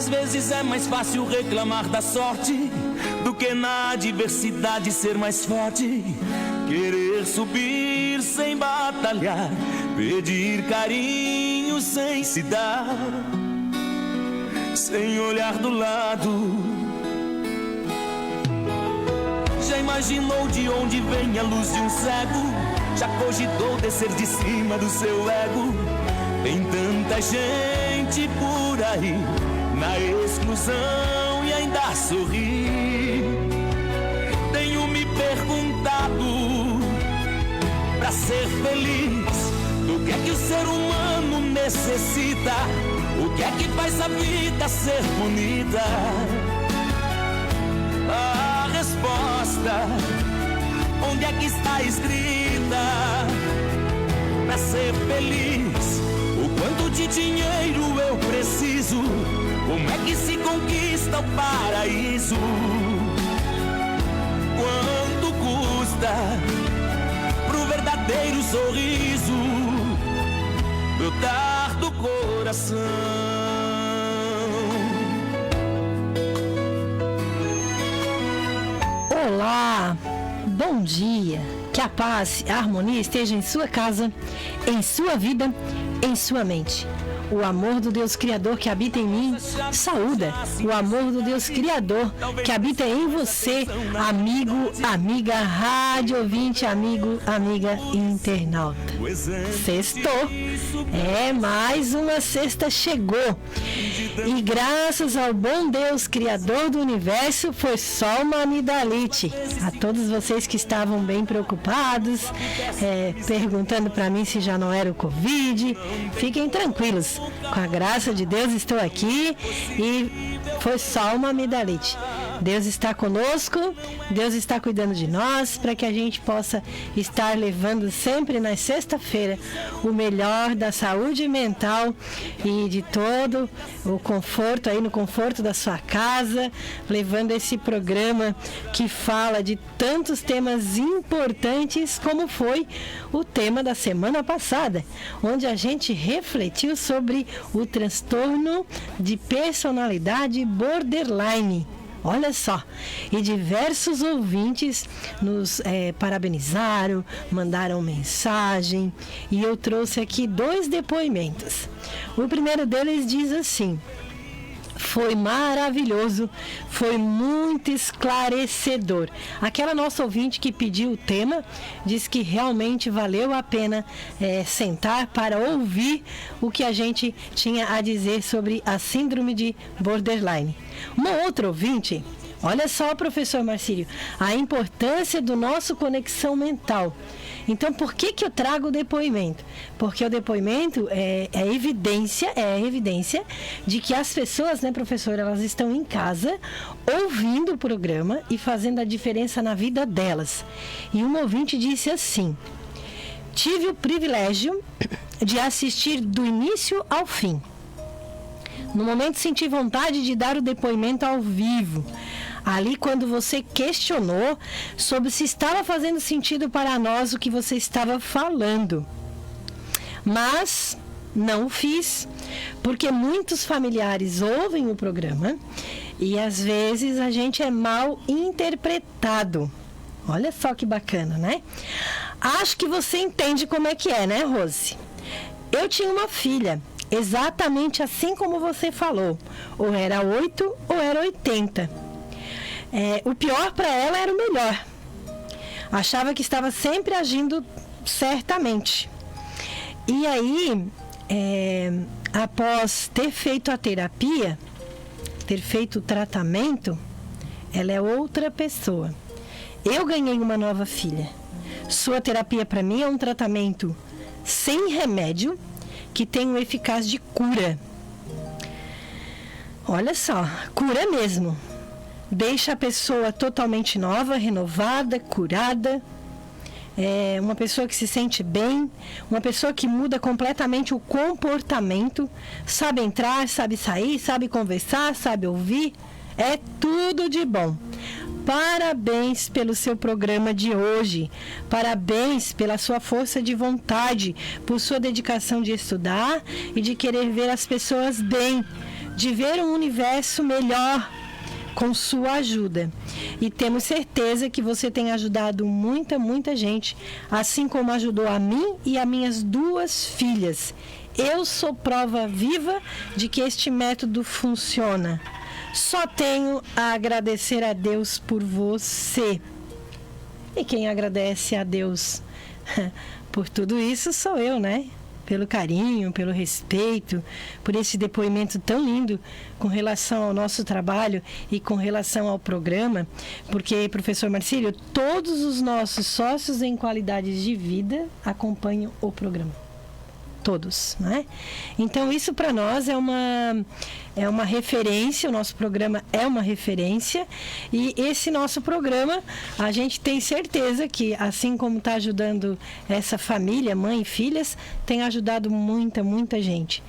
Às vezes é mais fácil reclamar da sorte do que na adversidade ser mais forte. Querer subir sem batalhar, pedir carinho sem se dar, sem olhar do lado. Já imaginou de onde vem a luz de um cego? Já cogitou descer de cima do seu ego? Tem tanta gente por aí na exclusão e ainda sorri. Tenho me perguntado, pra ser feliz, do que é que o ser humano necessita? O que é que faz a vida ser bonita? A resposta, onde é que está escrita? Pra ser feliz, o quanto de dinheiro eu preciso? Como é que se conquista o paraíso? Quanto custa pro verdadeiro sorriso brotar do coração? Olá, bom dia. Que a paz e a harmonia estejam em sua casa, em sua vida, em sua mente. O amor do Deus Criador que habita em mim saúda. O amor do Deus Criador que habita em você, amigo, amiga, rádio ouvinte, amigo, amiga internauta. Sextou. Mais uma sexta chegou. E graças ao bom Deus Criador do Universo, foi só uma amidalite. A todos vocês que estavam bem preocupados, perguntando para mim se já não era o Covid, fiquem tranquilos. Com a graça de Deus estou aqui e foi só uma amidalite. Deus está conosco, Deus está cuidando de nós para que a gente possa estar levando sempre na sexta-feira o melhor da saúde mental e de todo o conforto aí no conforto da sua casa, levando esse programa que fala de tantos temas importantes como foi o tema da semana passada, onde a gente refletiu sobre o transtorno de personalidade borderline. Olha só, e diversos ouvintes nos parabenizaram, mandaram mensagem, e eu trouxe aqui 2 depoimentos. O primeiro deles diz assim: foi maravilhoso, foi muito esclarecedor. Aquela nossa ouvinte que pediu o tema diz que realmente valeu a pena sentar para ouvir o que a gente tinha a dizer sobre a síndrome de borderline. Uma outra ouvinte, olha só, professor Marcílio, a importância do nosso conexão mental. Então, por que eu trago o depoimento? Porque o depoimento é evidência de que as pessoas, né, professor, elas estão em casa ouvindo o programa e fazendo a diferença na vida delas. E um ouvinte disse assim: tive o privilégio de assistir do início ao fim. No momento senti vontade de dar o depoimento ao vivo. Ali, quando você questionou sobre se estava fazendo sentido para nós o que você estava falando. Mas não o fiz, porque muitos familiares ouvem o programa e às vezes a gente é mal interpretado. Olha só que bacana, né? Acho que você entende como é que é, né, Rose? Eu tinha uma filha, exatamente assim como você falou. Ou era 8 ou era 80. O pior para ela era o melhor. Achava que estava sempre agindo certamente. E aí, após ter feito a terapia, ter feito o tratamento, ela é outra pessoa. Eu ganhei uma nova filha. Sua terapia para mim é um tratamento sem remédio, que tem um eficaz de cura. Olha só, cura mesmo. Deixa a pessoa totalmente nova, renovada, curada. Uma pessoa que se sente bem, uma pessoa que muda completamente o comportamento, sabe entrar, sabe sair, sabe conversar, sabe ouvir. É tudo de bom. Parabéns pelo seu programa de hoje. Parabéns pela sua força de vontade, por sua dedicação de estudar e de querer ver as pessoas bem, de ver um universo melhor com sua ajuda. E temos certeza que você tem ajudado muita gente, assim como ajudou a mim e a minhas 2 filhas. Eu sou prova viva de que este método funciona. Só tenho a agradecer a Deus por você. E quem agradece a Deus por tudo isso sou eu, né? Pelo carinho, pelo respeito, por esse depoimento tão lindo com relação ao nosso trabalho e com relação ao programa, porque, professor Marcílio, todos os nossos sócios em qualidades de vida acompanham o programa. Todos, né? Então isso para nós é uma referência, o nosso programa é uma referência, e esse nosso programa a gente tem certeza que, assim como está ajudando essa família, mãe e filhas, tem ajudado muita gente.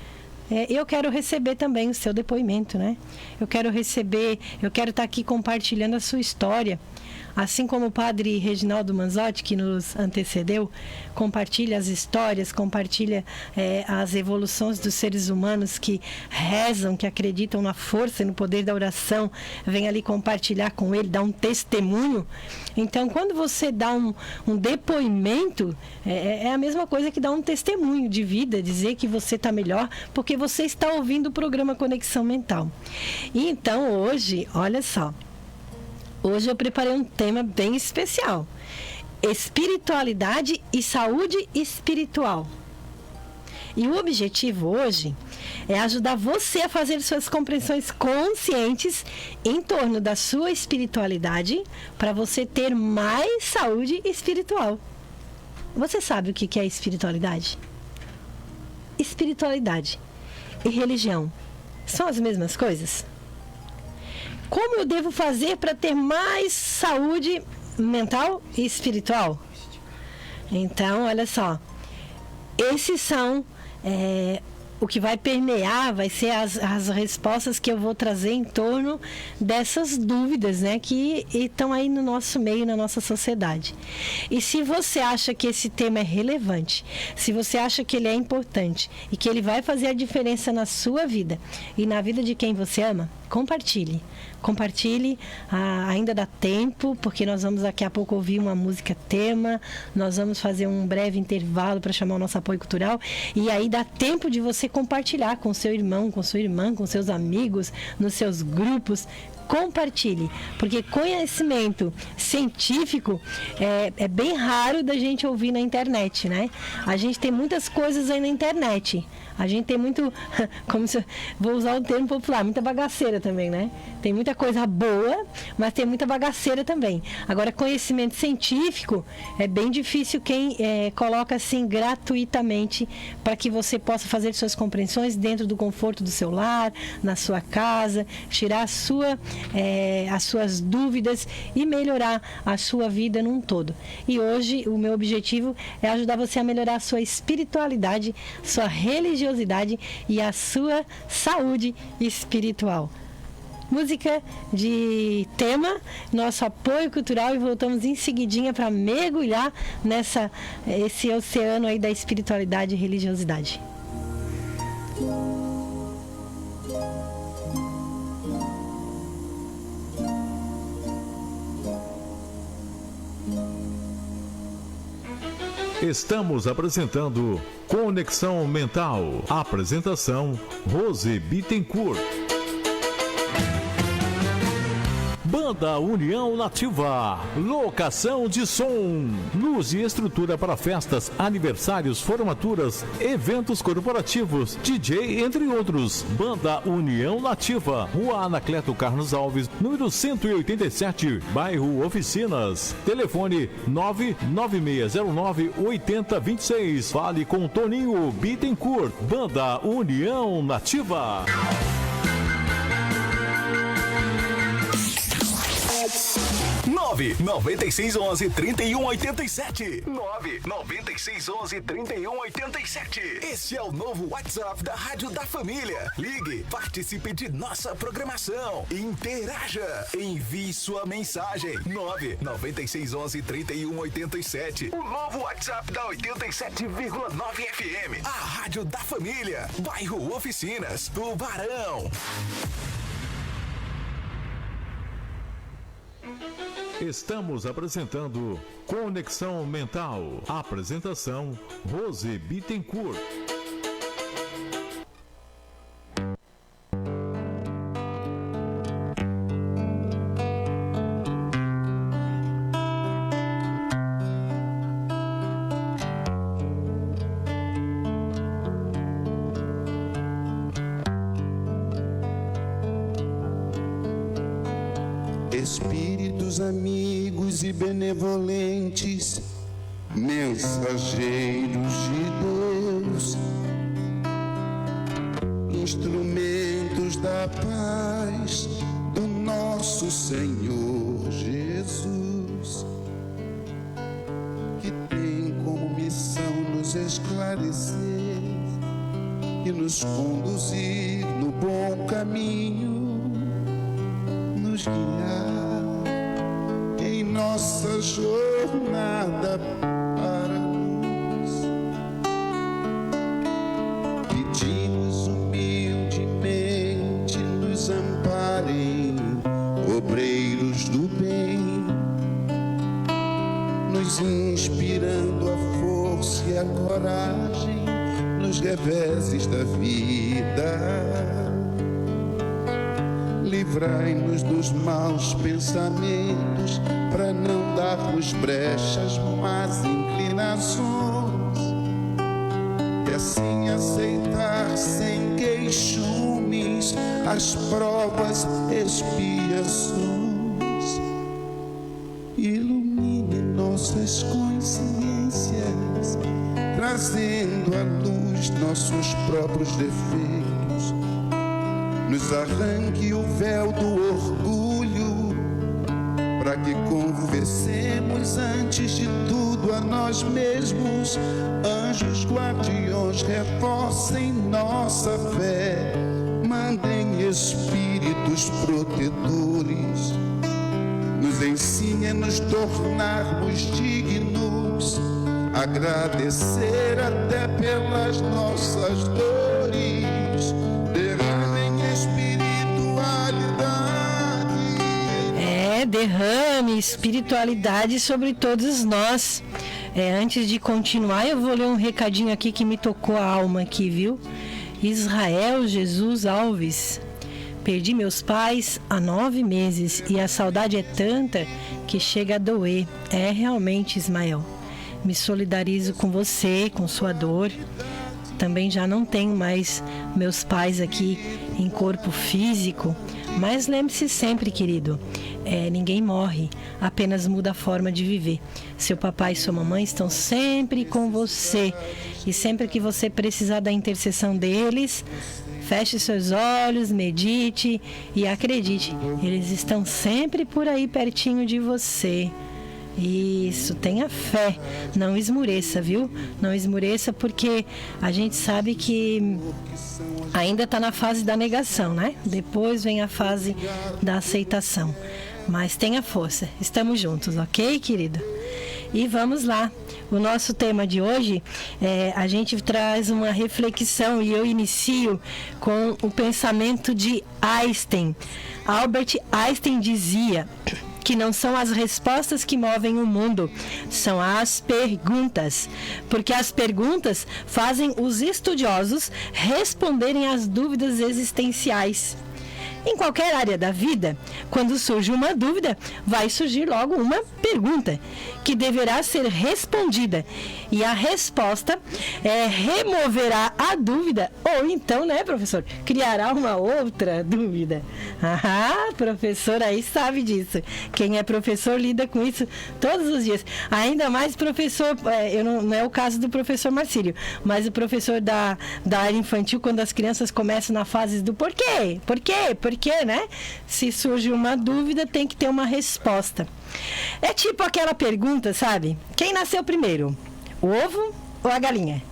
Eu quero receber também o seu depoimento, né? Eu quero estar aqui compartilhando a sua história. Assim como o padre Reginaldo Manzotti, que nos antecedeu, compartilha as histórias, compartilha as evoluções dos seres humanos que rezam, que acreditam na força e no poder da oração, vem ali compartilhar com ele, dar um testemunho. Então, quando você dá um depoimento, é a mesma coisa que dar um testemunho de vida, dizer que você está melhor, porque você está ouvindo o programa Conexão Mental. E então, hoje, olha só, hoje eu preparei um tema bem especial: espiritualidade e saúde espiritual. E o objetivo hoje é ajudar você a fazer suas compreensões conscientes em torno da sua espiritualidade, para você ter mais saúde espiritual. Você sabe o que é espiritualidade? Espiritualidade e religião são as mesmas coisas? Como eu devo fazer para ter mais saúde mental e espiritual? Então, olha só, esses são o que vai permear, vai ser as respostas que eu vou trazer em torno dessas dúvidas, né, que estão aí no nosso meio, na nossa sociedade. E se você acha que esse tema é relevante, se você acha que ele é importante e que ele vai fazer a diferença na sua vida e na vida de quem você ama, compartilhe. Compartilhe, ainda dá tempo, porque nós vamos daqui a pouco ouvir uma música tema, nós vamos fazer um breve intervalo para chamar o nosso apoio cultural, e aí dá tempo de você compartilhar com seu irmão, com sua irmã, com seus amigos, nos seus grupos. Compartilhe, porque conhecimento científico é bem raro da gente ouvir na internet, né? A gente tem muitas coisas aí na internet. A gente tem muito, vou usar o termo popular, muita bagaceira também, né? Tem muita coisa boa, mas tem muita bagaceira também. Agora, conhecimento científico é bem difícil quem coloca assim gratuitamente para que você possa fazer suas compreensões dentro do conforto do seu lar, na sua casa, tirar as suas dúvidas e melhorar a sua vida num todo. E hoje o meu objetivo é ajudar você a melhorar a sua espiritualidade, sua religiosidade e a sua saúde espiritual. Música de tema, nosso apoio cultural, e voltamos em seguidinha para mergulhar esse oceano aí da espiritualidade e religiosidade. Estamos apresentando Conexão Mental. Apresentação: Rose Bittencourt. Banda União Nativa, locação de som, luz e estrutura para festas, aniversários, formaturas, eventos corporativos, DJ, entre outros. Banda União Nativa, Rua Anacleto Carlos Alves, número 187, bairro Oficinas. Telefone 99609-8026. Fale com Toninho Bittencourt. Banda União Nativa. 99611-3187. 99611-3187. Esse é o novo WhatsApp da Rádio da Família. Ligue, participe de nossa programação. Interaja. Envie sua mensagem. 99611-3187. O novo WhatsApp da 87,9 FM. A Rádio da Família. Bairro Oficinas, Tubarão. Estamos apresentando Conexão Mental. Apresentação: Rose Bittencourt. Espíritos amigos e benevolentes, mensageiros de Deus, instrumentos da paz do nosso Senhor Jesus, que tem como missão nos esclarecer e nos conduzir no bom caminho, nos guiar em nossa jornada para luz. Pedimos humildemente, nos amparem, obreiros do bem, nos inspirando a força e a coragem nos reveses da vida. Livrai-nos dos maus pensamentos, para não darmos brechas, más inclinações, e assim aceitar sem queixumes as provas, expiações. Ilumine nossas consciências, trazendo à luz nossos próprios defeitos. Nos arranque o véu do orgulho, para que confessemos antes de tudo a nós mesmos. Anjos guardiões reforcem nossa fé, mandem espíritos protetores, nos ensinem a nos tornarmos dignos, agradecer até pelas nossas dores. Derramem espiritualidade. Derrame espiritualidade sobre todos nós. Antes de continuar, eu vou ler um recadinho aqui que me tocou a alma aqui, viu? Israel Jesus Alves. Perdi meus pais há 9 meses e a saudade é tanta que chega a doer. É realmente, Ismael. Me solidarizo com você, com sua dor. Também já não tenho mais meus pais aqui em corpo físico. Mas lembre-se sempre, querido, ninguém morre, apenas muda a forma de viver. Seu papai e sua mamãe estão sempre com você. E sempre que você precisar da intercessão deles, feche seus olhos, medite e acredite, eles estão sempre por aí pertinho de você. Isso, tenha fé, não esmureça, viu? Não esmureça, porque a gente sabe que ainda está na fase da negação, né? Depois vem a fase da aceitação. Mas tenha força, estamos juntos, ok, querido? E vamos lá, o nosso tema de hoje, a gente traz uma reflexão e eu inicio com o pensamento de Einstein. Albert Einstein dizia que não são as respostas que movem o mundo, são as perguntas, porque as perguntas fazem os estudiosos responderem às dúvidas existenciais. Em qualquer área da vida, quando surge uma dúvida, vai surgir logo uma pergunta que deverá ser respondida. E a resposta removerá a dúvida, ou então, né, professor, criará uma outra dúvida. Ah, professor aí sabe disso. Quem é professor lida com isso todos os dias. Ainda mais professor, não é o caso do professor Marcílio, mas o professor da área infantil, quando as crianças começam na fase do porquê, né? Se surge uma dúvida, tem que ter uma resposta. É tipo aquela pergunta, sabe? Quem nasceu primeiro? O ovo ou a galinha?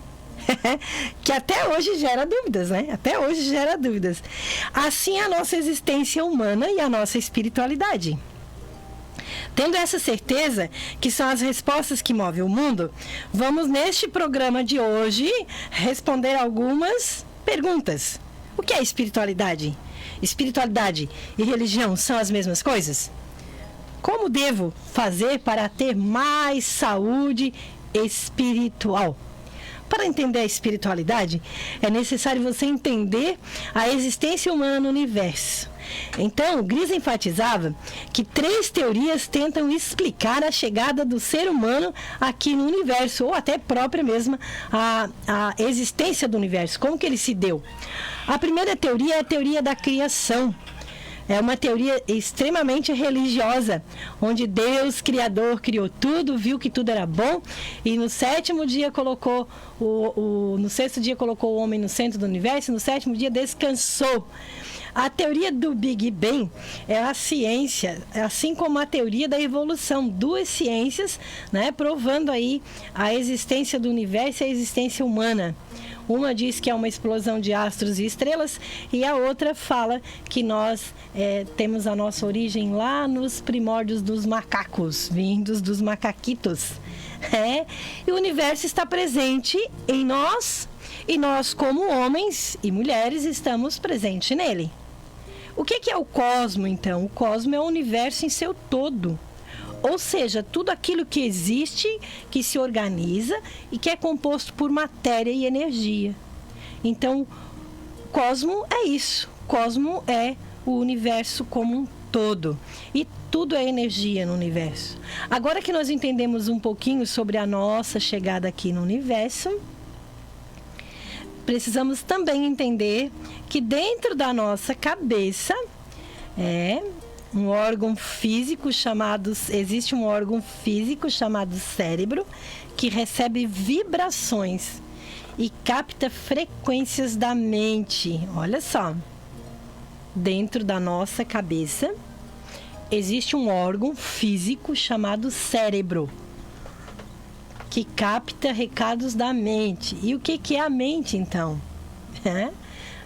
Que até hoje gera dúvidas, né? Até hoje gera dúvidas. Assim é a nossa existência humana e a nossa espiritualidade. Tendo essa certeza que são as respostas que movem o mundo, vamos neste programa de hoje responder algumas perguntas. O que é espiritualidade? Espiritualidade e religião são as mesmas coisas? Como devo fazer para ter mais saúde espiritual? Para entender a espiritualidade, é necessário você entender a existência humana no universo. Então, Gris enfatizava que 3 teorias tentam explicar a chegada do ser humano aqui no universo, ou até própria mesma a existência do universo, como que ele se deu. A primeira teoria é a teoria da criação. É uma teoria extremamente religiosa, onde Deus, Criador, criou tudo, viu que tudo era bom, e no 7º dia colocou no 6º dia colocou o homem no centro do universo, e no 7º dia descansou. A teoria do Big Bang é a ciência, assim como a teoria da evolução, 2 ciências, né, provando aí a existência do universo e a existência humana. Uma diz que é uma explosão de astros e estrelas, e a outra fala que nós temos a nossa origem lá nos primórdios dos macacos, vindos dos macaquitos. E o universo está presente em nós, e nós, como homens e mulheres, estamos presentes nele. O que é o cosmo, então? O cosmo é o universo em seu todo. Ou seja, tudo aquilo que existe, que se organiza e que é composto por matéria e energia. Então, cosmo é isso. Cosmo é o universo como um todo. E tudo é energia no universo. Agora que nós entendemos um pouquinho sobre a nossa chegada aqui no universo, precisamos também entender que dentro da nossa cabeça um órgão físico existe um órgão físico chamado cérebro, que recebe vibrações e capta frequências da mente. Olha só, dentro da nossa cabeça existe um órgão físico chamado cérebro, que capta recados da mente. E o que é a mente, então?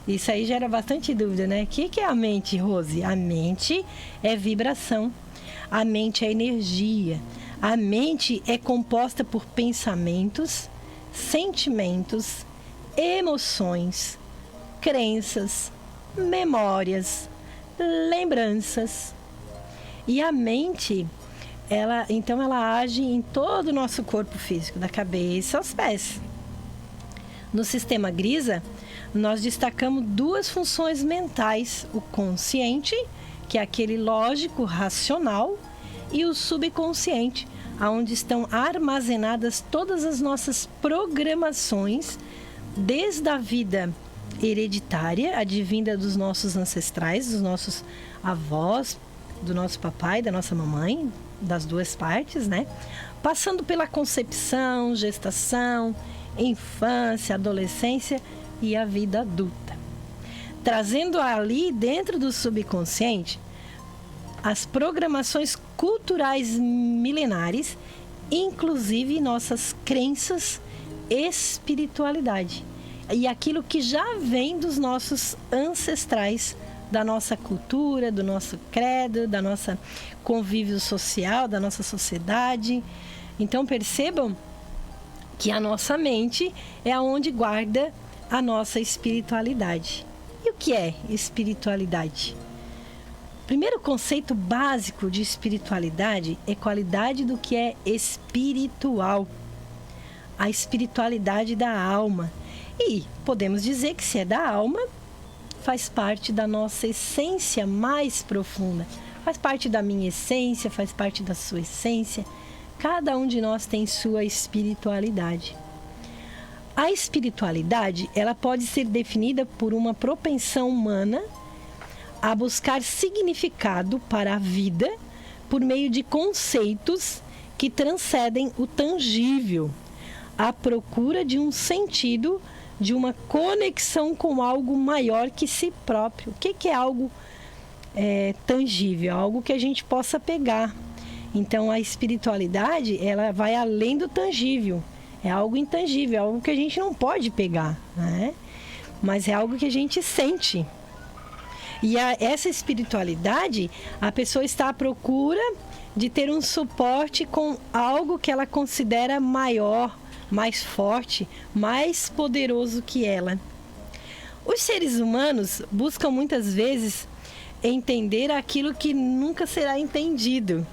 Isso aí gera bastante dúvida, né? O que é a mente, Rose? A mente é vibração. A mente é energia. A mente é composta por pensamentos, sentimentos, emoções, crenças, memórias, lembranças. E a mente, ela age em todo o nosso corpo físico, da cabeça aos pés. No sistema Grisa, nós destacamos 2 funções mentais: o consciente, que é aquele lógico, racional, e o subconsciente, onde estão armazenadas todas as nossas programações, desde a vida hereditária, advinda dos nossos ancestrais, dos nossos avós, do nosso papai, da nossa mamãe, das 2 partes, né? Passando pela concepção, gestação, infância, adolescência e a vida adulta. Trazendo ali dentro do subconsciente as programações culturais milenares, inclusive nossas crenças, espiritualidade e aquilo que já vem dos nossos ancestrais, da nossa cultura, do nosso credo, da nossa convívio social, da nossa sociedade. Então percebam que a nossa mente é onde guarda a nossa espiritualidade. E o que é espiritualidade? O primeiro conceito básico de espiritualidade é qualidade do que é espiritual. A espiritualidade da alma. E podemos dizer que se é da alma, faz parte da nossa essência mais profunda. Faz parte da minha essência, faz parte da sua essência. Cada um de nós tem sua espiritualidade. A espiritualidade, ela pode ser definida por uma propensão humana a buscar significado para a vida por meio de conceitos que transcendem o tangível, à procura de um sentido, de uma conexão com algo maior que si próprio. O que é algo tangível? Algo que a gente possa pegar. Então, a espiritualidade, ela vai além do tangível. É algo intangível, é algo que a gente não pode pegar, né? Mas é algo que a gente sente. E essa espiritualidade, a pessoa está à procura de ter um suporte com algo que ela considera maior, mais forte, mais poderoso que ela. Os seres humanos buscam muitas vezes entender aquilo que nunca será entendido.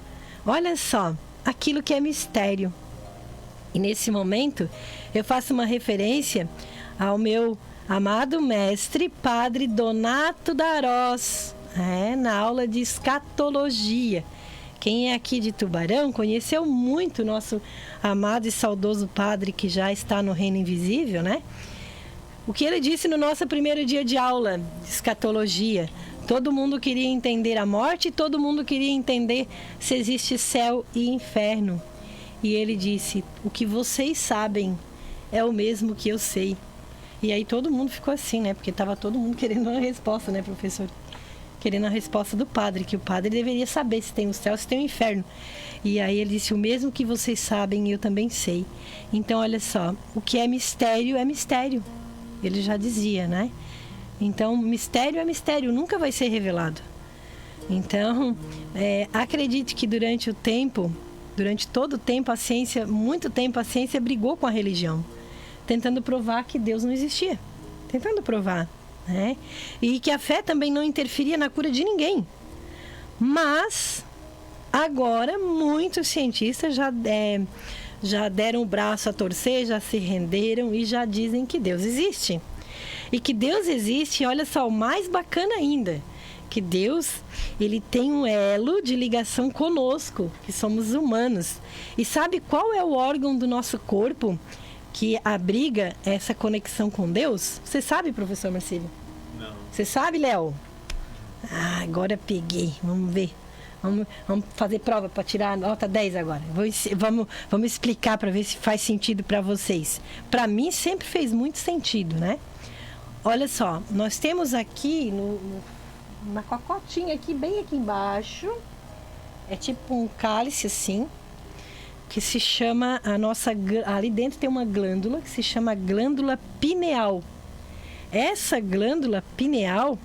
Olha só, aquilo que é mistério. E nesse momento, eu faço uma referência ao meu amado mestre, Padre Donato Darós, na aula de escatologia. Quem é aqui de Tubarão conheceu muito o nosso amado e saudoso padre que já está no reino invisível, né? O que ele disse no nosso primeiro dia de aula de escatologia. Todo mundo queria entender a morte, todo mundo queria entender se existe céu e inferno. E ele disse, o que vocês sabem é o mesmo que eu sei. E aí todo mundo ficou assim, né? Porque estava todo mundo querendo uma resposta, né, professor? Querendo a resposta do padre, que o padre deveria saber se tem o céu, se tem o inferno. E aí ele disse, o mesmo que vocês sabem, eu também sei. Então, olha só, o que é mistério, ele já dizia, né? Então, mistério é mistério, nunca vai ser revelado. Então, acredite que durante todo o tempo, muito tempo, a ciência brigou com a religião, tentando provar que Deus não existia. Tentando provar, né? E que a fé também não interferia na cura de ninguém. Mas, agora, muitos cientistas já deram o braço a torcer, já se renderam e já dizem que Deus existe. E que Deus existe, olha só, o mais bacana ainda, que Deus, ele tem um elo de ligação conosco, que somos humanos. E sabe qual é o órgão do nosso corpo que abriga essa conexão com Deus? Você sabe, professor Marcílio? Não. Você sabe, Léo? Agora peguei, vamos ver. Vamos fazer prova para tirar a nota 10 agora. Vamos explicar para ver se faz sentido para vocês. Para mim sempre fez muito sentido, né? Olha só, nós temos aqui uma cocotinha aqui, bem aqui embaixo. É tipo um cálice assim, que se chama ali dentro tem uma glândula que se chama glândula pineal. Essa glândula pineal,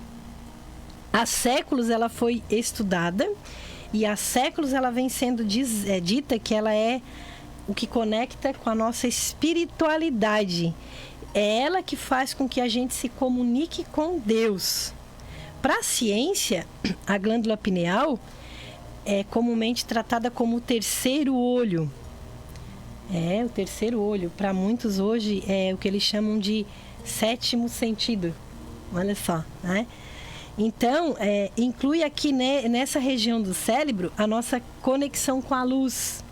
há séculos ela foi estudada e há séculos ela vem sendo dita que ela é o que conecta com a nossa espiritualidade. É ela que faz com que a gente se comunique com Deus. Para a ciência, a glândula pineal é comumente tratada como o terceiro olho. O terceiro olho. Para muitos hoje é o que eles chamam de sétimo sentido. Olha só, né? Então, inclui aqui nessa região do cérebro a nossa conexão com a luz.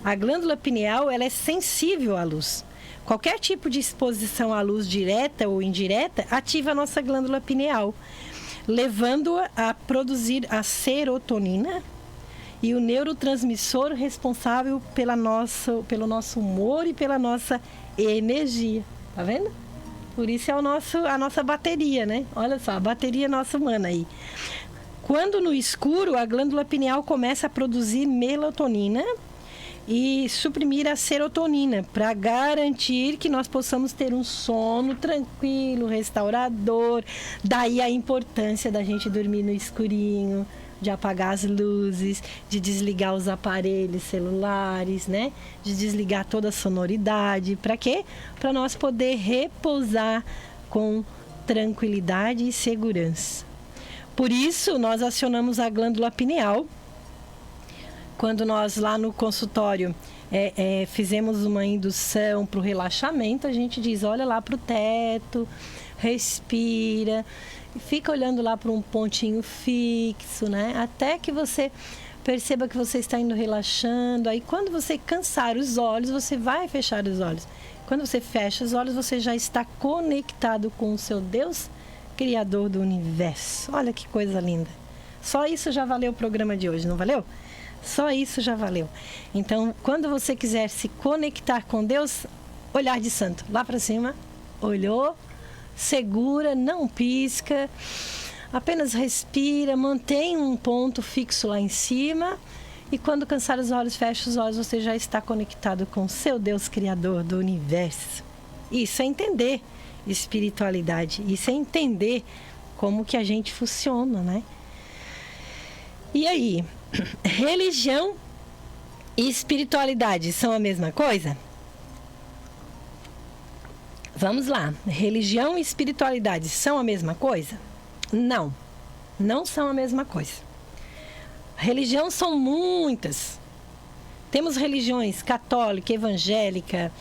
A glândula pineal, ela é sensível à luz. Qualquer tipo de exposição à luz direta ou indireta ativa a nossa glândula pineal, levando-a a produzir a serotonina e o neurotransmissor responsável pelo nosso humor e pela nossa energia. Tá vendo? Por isso é a nossa bateria, né? Olha só, a bateria nossa humana aí. Quando no escuro, a glândula pineal começa a produzir melatonina e suprimir a serotonina para garantir que nós possamos ter um sono tranquilo, restaurador. Daí a importância da gente dormir no escurinho, de apagar as luzes, de desligar os aparelhos celulares, né? De desligar toda a sonoridade. Para quê? Para nós poder repousar com tranquilidade e segurança. Por isso, nós acionamos a glândula pineal. Quando nós lá no consultório fizemos uma indução para o relaxamento, a gente diz, olha lá para o teto, respira, fica olhando lá para um pontinho fixo, né? Até que você perceba que você está indo relaxando. Aí quando você cansar os olhos, você vai fechar os olhos. Quando você fecha os olhos, você já está conectado com o seu Deus, Criador do Universo. Olha que coisa linda. Só isso já valeu o programa de hoje, não valeu? Só isso já valeu. Então, quando você quiser se conectar com Deus, olhar de santo. Lá para cima, olhou, segura, não pisca, apenas respira, mantém um ponto fixo lá em cima E quando cansar os olhos, feche os olhos, você já está conectado com o seu Deus Criador do universo. Isso é entender espiritualidade, isso é entender como que a gente funciona, né? E aí, religião e espiritualidade são a mesma coisa? Vamos lá, religião e espiritualidade são a mesma coisa? Não, não são a mesma coisa. Religião são muitas. Temos religiões católica, evangélica,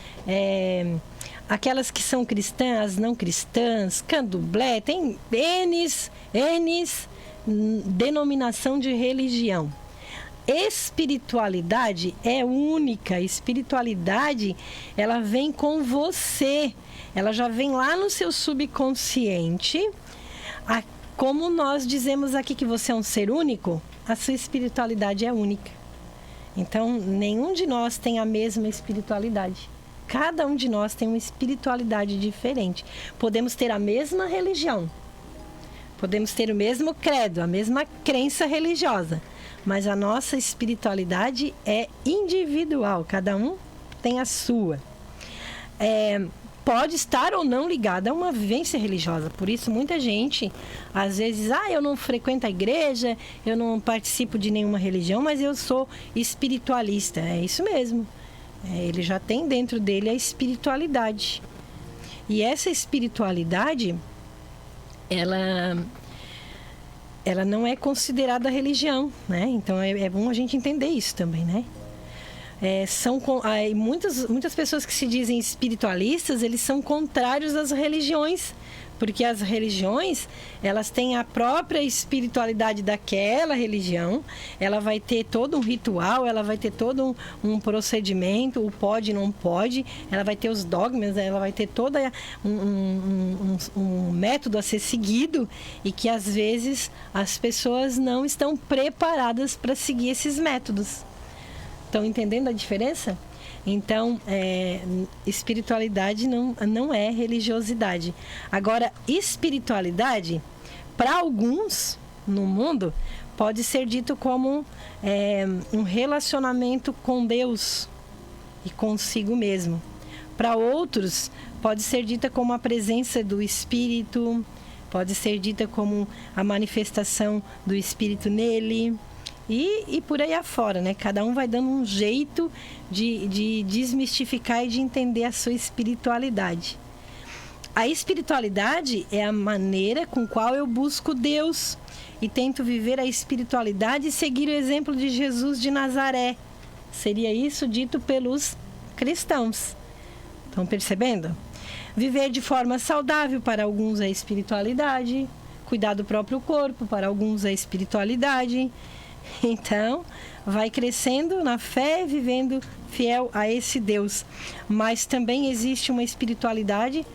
aquelas que são cristãs, não cristãs, candomblé, tem N denominação de religião. Espiritualidade é única. Espiritualidade, ela vem com você. Ela já vem lá no seu subconsciente. Como nós dizemos aqui que você é um ser único, a sua espiritualidade é única. Então, nenhum de nós tem a mesma espiritualidade. Cada um de nós tem uma espiritualidade diferente. Podemos ter a mesma religião. Podemos ter o mesmo credo, a mesma crença religiosa. Mas a nossa espiritualidade é individual. Cada um tem a sua. Pode estar ou não ligada a uma vivência religiosa. Por isso, muita gente, às vezes, eu não frequento a igreja, eu não participo de nenhuma religião, mas eu sou espiritualista. É isso mesmo. Ele já tem dentro dele a espiritualidade. E essa espiritualidade, ela não é considerada religião, né? Então, é bom a gente entender isso também, né? Muitas pessoas que se dizem espiritualistas, eles são contrários às religiões, porque as religiões, elas têm a própria espiritualidade daquela religião, ela vai ter todo um ritual, ela vai ter todo um procedimento, o pode e não pode, ela vai ter os dogmas, ela vai ter todo um método a ser seguido, e que às vezes as pessoas não estão preparadas para seguir esses métodos. Estão entendendo a diferença? Então, espiritualidade não é religiosidade. Agora, espiritualidade, para alguns no mundo, pode ser dito como um relacionamento com Deus e consigo mesmo. Para outros, pode ser dita como a presença do Espírito, pode ser dita como a manifestação do Espírito nele. E por aí afora, né? Cada um vai dando um jeito de desmistificar e de entender a sua espiritualidade. A espiritualidade é a maneira com qual eu busco Deus e tento viver a espiritualidade e seguir o exemplo de Jesus de Nazaré. Seria isso dito pelos cristãos. Estão percebendo? Viver de forma saudável, para alguns é espiritualidade. Cuidar do próprio corpo, para alguns é espiritualidade. Então, vai crescendo na fé, vivendo fiel a esse Deus. Mas também existe uma espiritualidade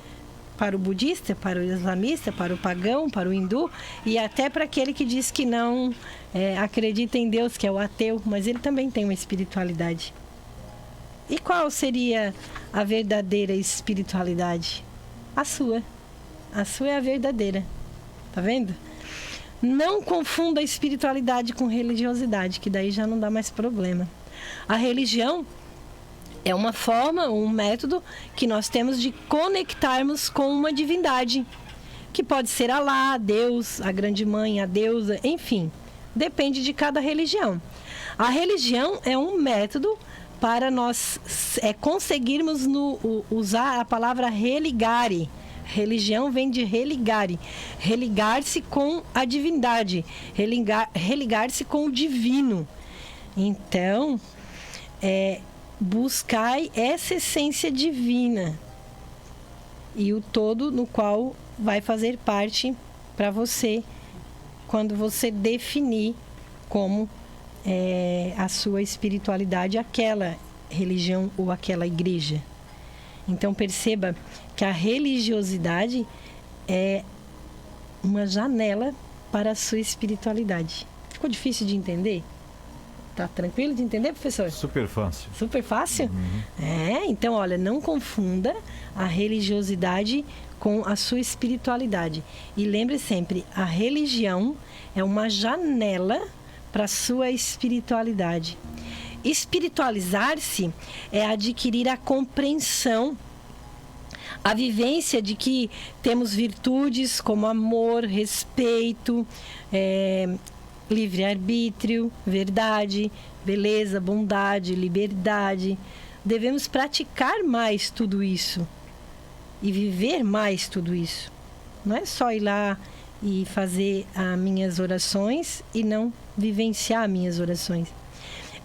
para o budista, para o islamista, para o pagão, para o hindu e até para aquele que diz que não acredita em Deus, que é o ateu, mas ele também tem uma espiritualidade. E qual seria a verdadeira espiritualidade? A sua. A sua é a verdadeira. Tá vendo? Não confunda a espiritualidade com religiosidade, que daí já não dá mais problema. A religião é uma forma, um método que nós temos de conectarmos com uma divindade, que pode ser Alá, Deus, a grande mãe, a deusa, enfim, depende de cada religião. A religião é um método para nós conseguirmos usar a palavra religare. Religião vem de religare, religar-se com a divindade, religar-se com o divino. Então, buscai essa essência divina e o todo no qual vai fazer parte para você quando você definir como a sua espiritualidade aquela religião ou aquela igreja. Então perceba que a religiosidade é uma janela para a sua espiritualidade. Ficou difícil de entender? Tá tranquilo de entender, professor? Super fácil. Super fácil? Uhum. Então, olha, não confunda a religiosidade com a sua espiritualidade. E lembre sempre, a religião é uma janela para a sua espiritualidade. Espiritualizar-se é adquirir a compreensão, a vivência de que temos virtudes como amor, respeito, livre-arbítrio, verdade, beleza, bondade, liberdade. Devemos praticar mais tudo isso e viver mais tudo isso. Não é só ir lá e fazer as minhas orações e não vivenciar minhas orações.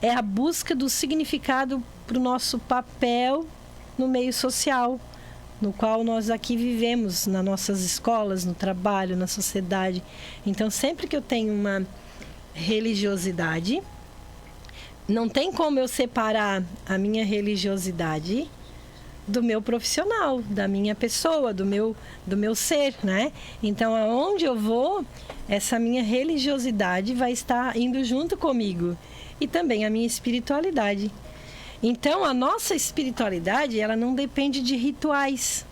É a busca do significado para o nosso papel no meio social, no qual nós aqui vivemos, nas nossas escolas, no trabalho, na sociedade. Então, sempre que eu tenho uma religiosidade, não tem como eu separar a minha religiosidade do meu profissional, da minha pessoa, do meu ser, né? Então, aonde eu vou, essa minha religiosidade vai estar indo junto comigo. E também a minha espiritualidade. Então, a nossa espiritualidade, ela não depende de rituais.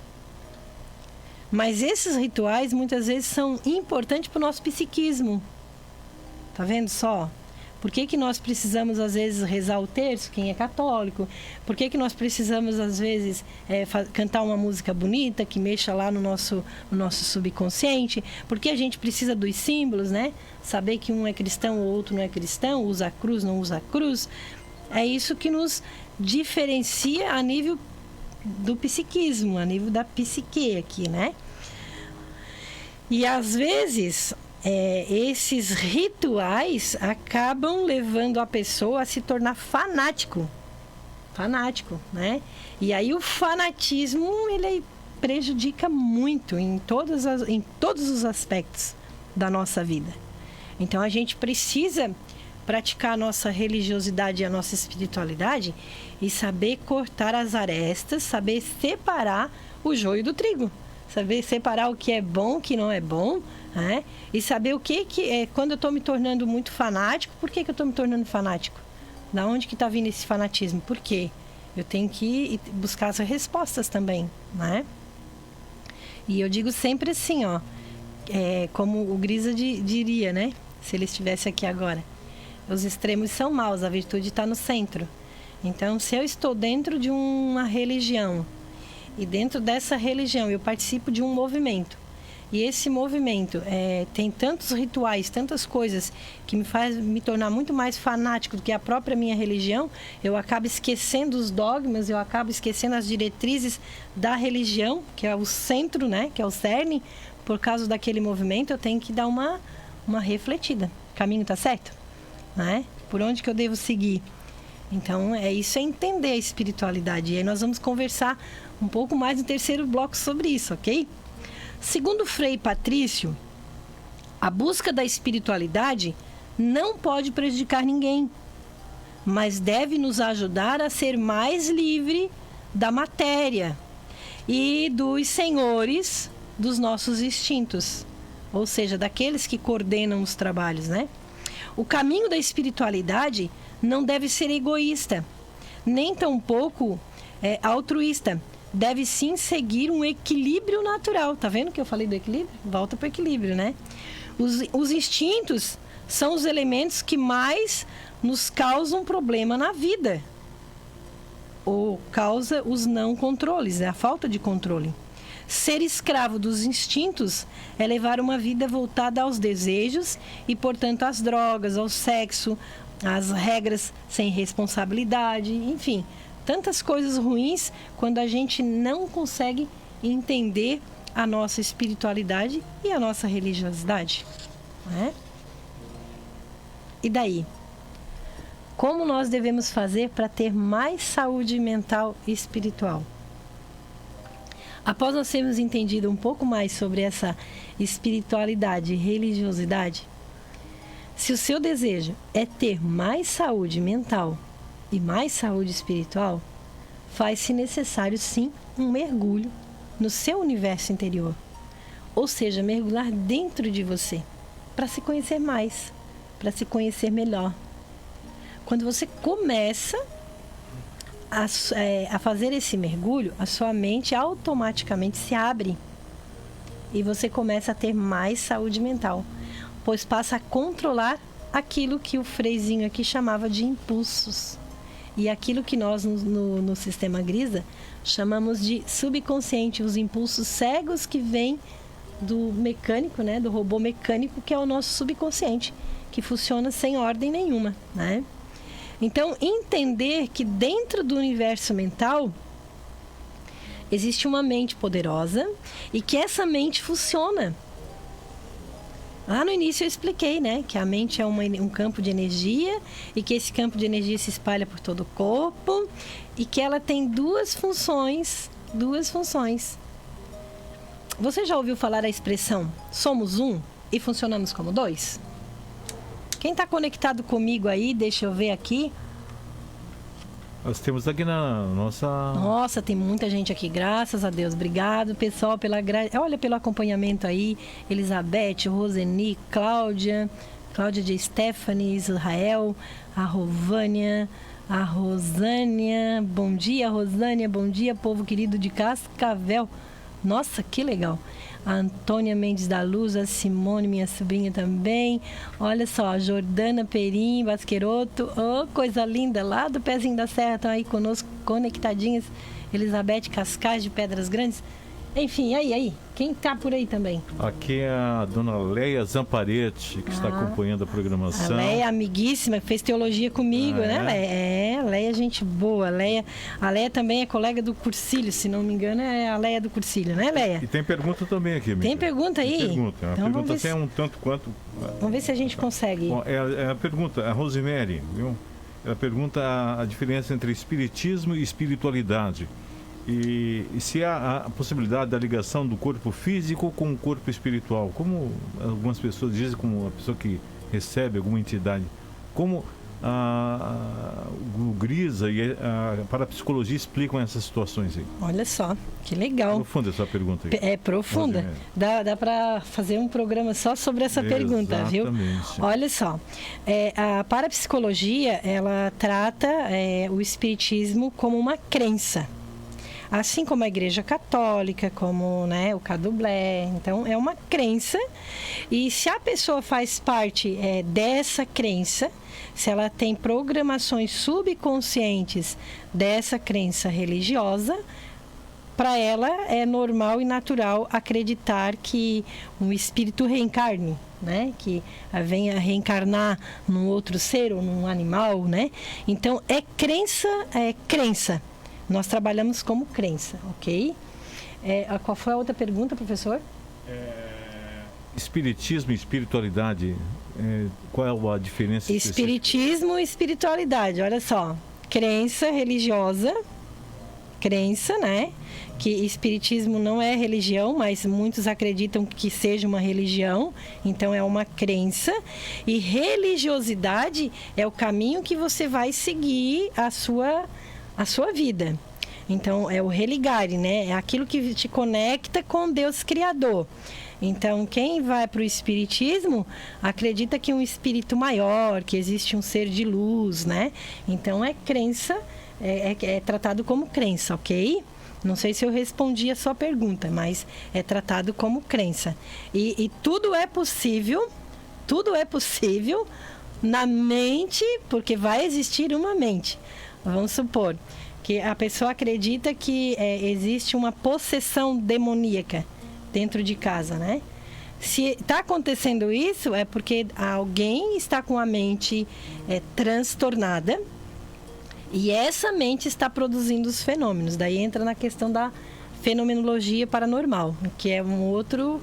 Mas esses rituais, muitas vezes, são importantes para o nosso psiquismo. Tá vendo só? Por que nós precisamos, às vezes, rezar o terço, quem é católico? Por que nós precisamos, às vezes, cantar uma música bonita, que mexa lá no nosso subconsciente? Por que a gente precisa dos símbolos, né? Saber que um é cristão ou outro não é cristão, usa a cruz, não usa a cruz. É isso que nos diferencia a nível do psiquismo, a nível da psique aqui, né? E, às vezes, esses rituais acabam levando a pessoa a se tornar fanático, né? E aí o fanatismo, ele prejudica muito em todos os aspectos da nossa vida. Então, a gente precisa praticar a nossa religiosidade e a nossa espiritualidade e saber cortar as arestas, saber separar o joio do trigo, saber separar o que é bom, o que não é bom, né? E saber o que é quando eu estou me tornando muito fanático. Por que eu estou me tornando fanático? Da onde que está vindo esse fanatismo? Por quê? Eu tenho que buscar as respostas também, né? E eu digo sempre assim, ó, como o Grisa diria, né? Se ele estivesse aqui agora. Os extremos são maus, a virtude está no centro. Então, se eu estou dentro de uma religião e dentro dessa religião eu participo de um movimento, e esse movimento tem tantos rituais, tantas coisas que me faz me tornar muito mais fanático do que a própria minha religião, eu acabo esquecendo os dogmas, eu acabo esquecendo as diretrizes da religião, que é o centro, né, que é o cerne. Por causa daquele movimento, eu tenho que dar uma refletida. O caminho está certo? Né? Por onde que eu devo seguir? Então, isso é entender a espiritualidade. E aí nós vamos conversar um pouco mais no terceiro bloco sobre isso, ok? Segundo Frei Patrício, a busca da espiritualidade não pode prejudicar ninguém, mas deve nos ajudar a ser mais livre da matéria e dos senhores dos nossos instintos, ou seja, daqueles que coordenam os trabalhos, né? O caminho da espiritualidade não deve ser egoísta, nem tampouco altruísta. Deve sim seguir um equilíbrio natural. Tá vendo que eu falei do equilíbrio? Volta para o equilíbrio, né? Os instintos são os elementos que mais nos causam problema na vida. Ou causa os não controles, a falta de controle. Ser escravo dos instintos é levar uma vida voltada aos desejos e, portanto, às drogas, ao sexo, às regras sem responsabilidade, enfim, tantas coisas ruins quando a gente não consegue entender a nossa espiritualidade e a nossa religiosidade, né? E daí? Como nós devemos fazer para ter mais saúde mental e espiritual? Após nós termos entendido um pouco mais sobre essa espiritualidade e religiosidade, se o seu desejo é ter mais saúde mental e mais saúde espiritual, faz-se necessário sim um mergulho no seu universo interior. Ou seja, mergulhar dentro de você, para se conhecer mais, para se conhecer melhor. Quando você começa a fazer esse mergulho, a sua mente automaticamente se abre e você começa a ter mais saúde mental, pois passa a controlar aquilo que o Freizinho aqui chamava de impulsos. E aquilo que nós, no sistema Grisa, chamamos de subconsciente, os impulsos cegos que vêm do mecânico, né, do robô mecânico, que é o nosso subconsciente, que funciona sem ordem nenhuma, né? Então, entender que dentro do universo mental existe uma mente poderosa e que essa mente funciona. Lá no início eu expliquei, né, que a mente é um campo de energia e que esse campo de energia se espalha por todo o corpo e que ela tem duas funções. Você já ouviu falar a expressão somos um e funcionamos como dois? Quem está conectado comigo aí, deixa eu ver aqui. Nós temos aqui na nossa... Nossa, tem muita gente aqui, graças a Deus. Obrigado, pessoal, olha, pelo acompanhamento aí. Elizabeth, Roseni, Cláudia de Stephanie, Israel, a Rovânia, a Rosânia. Bom dia, Rosânia. Bom dia, povo querido de Cascavel. Nossa, que legal. A Antônia Mendes da Luz, a Simone, minha sobrinha também. Olha só, a Jordana Perim, Basqueroto. Oh, coisa linda, lá do Pezinho da Serra, estão aí conosco, conectadinhas. Elizabeth Cascais, de Pedras Grandes. Enfim, aí, quem tá por aí também? Aqui é a dona Leia Zamparetti, que está acompanhando a programação. A Leia, amiguíssima, fez teologia comigo, né, Leia? A Leia é gente boa. A Leia também é colega do Cursilho, se não me engano, é a Leia do Cursilho, né, Leia? E tem pergunta também aqui, amiga. Tem pergunta aí? Tem pergunta. A então, pergunta é um tanto quanto... Vamos ver se a gente consegue. Bom, é a pergunta, a Rosemary, viu? Ela pergunta a diferença entre espiritismo e espiritualidade. E se há a possibilidade da ligação do corpo físico com o corpo espiritual, como algumas pessoas dizem, como a pessoa que recebe alguma entidade, como o Grisa e a parapsicologia explicam essas situações aí? Olha só, que legal. Profunda essa pergunta aí. É profunda. Dá para fazer um programa só sobre essa pergunta, viu? Olha só, a parapsicologia, ela trata o espiritismo como uma crença. Assim como a Igreja Católica, como, né, o Candomblé. Então, é uma crença. E se a pessoa faz parte dessa crença, se ela tem programações subconscientes dessa crença religiosa, para ela é normal e natural acreditar que um espírito reencarne, né? Que venha reencarnar num outro ser ou num animal, né? Então, é crença. Nós trabalhamos como crença, ok? Qual foi a outra pergunta, professor? Espiritismo e espiritualidade, qual é a diferença? Espiritismo e espiritualidade, olha só. Crença religiosa, né? Que espiritismo não é religião, mas muitos acreditam que seja uma religião, então é uma crença. E religiosidade é o caminho que você vai seguir a sua vida. Então, é o religare, né? É aquilo que te conecta com Deus Criador. Então, quem vai para o espiritismo acredita que um espírito maior, que existe um ser de luz, né? Então, é crença, é tratado como crença, ok? Não sei se eu respondi a sua pergunta, mas é tratado como crença. E tudo é possível na mente, porque vai existir uma mente. Vamos supor que a pessoa acredita que existe uma possessão demoníaca dentro de casa, né? Se está acontecendo isso, é porque alguém está com a mente transtornada e essa mente está produzindo os fenômenos. Daí entra na questão da fenomenologia paranormal, que é um outro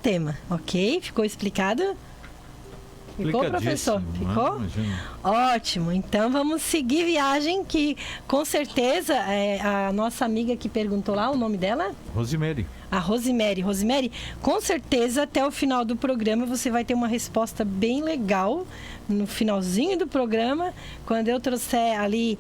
tema, ok? Ficou explicado? Ficou, professor? Ficou? Ótimo. Então, vamos seguir viagem, que com certeza a nossa amiga que perguntou lá, o nome dela? Rosemary. A Rosemary. Rosemary, com certeza até o final do programa você vai ter uma resposta bem legal no finalzinho do programa, quando eu trouxer ali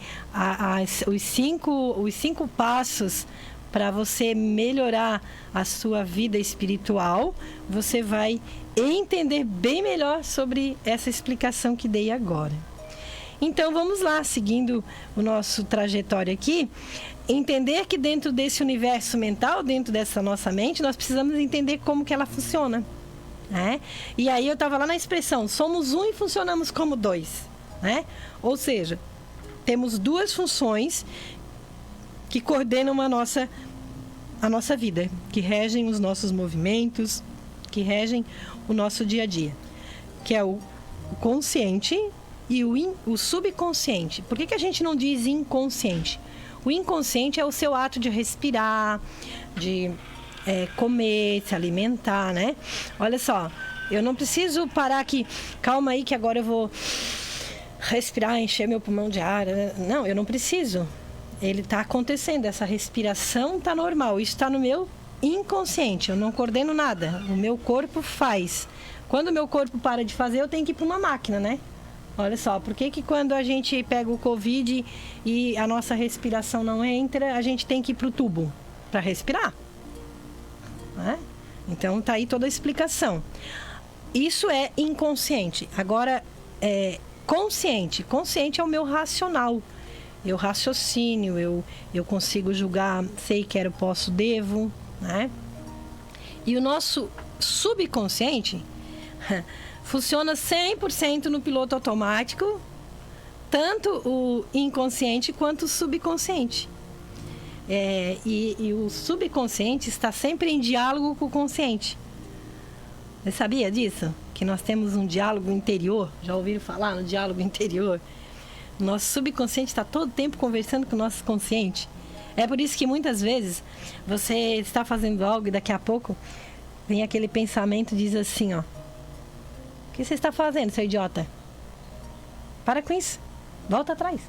os cinco passos para você melhorar a sua vida espiritual. Você vai entender bem melhor sobre essa explicação que dei agora. Então, vamos lá, seguindo o nosso trajetório aqui. Entender que dentro desse universo mental, dentro dessa nossa mente, nós precisamos entender como que ela funciona. né? E aí eu estava lá na expressão, somos um e funcionamos como dois, né? Ou seja, temos duas funções que coordenam a nossa vida, que regem os nossos movimentos, que regem o nosso dia a dia, que é o consciente e o subconsciente. Por que a gente não diz inconsciente? O inconsciente é o seu ato de respirar, de comer, se alimentar, né? Olha só, eu não preciso parar aqui, calma aí que agora eu vou respirar, encher meu pulmão de ar. Não, eu não preciso. Ele está acontecendo, essa respiração está normal, isso está no meu inconsciente, eu não coordeno nada, o meu corpo faz. Quando o meu corpo para de fazer, eu tenho que ir para uma máquina, né? Olha só, por que quando a gente pega o Covid e a nossa respiração não entra, a gente tem que ir para o tubo para respirar? Né? Então, tá aí toda a explicação. Isso é inconsciente. Agora, consciente. Consciente é o meu racional. Eu raciocínio, eu consigo julgar, sei, quero, posso, devo, né? E o nosso subconsciente funciona 100% no piloto automático, tanto o inconsciente quanto o subconsciente. E o subconsciente está sempre em diálogo com o consciente. Você sabia disso? Que nós temos um diálogo interior? Já ouviram falar no diálogo interior? Nosso subconsciente está todo tempo conversando com o nosso consciente. É por isso que muitas vezes você está fazendo algo e daqui a pouco vem aquele pensamento e diz assim, ó: o que você está fazendo, seu idiota? Para com isso. Volta atrás.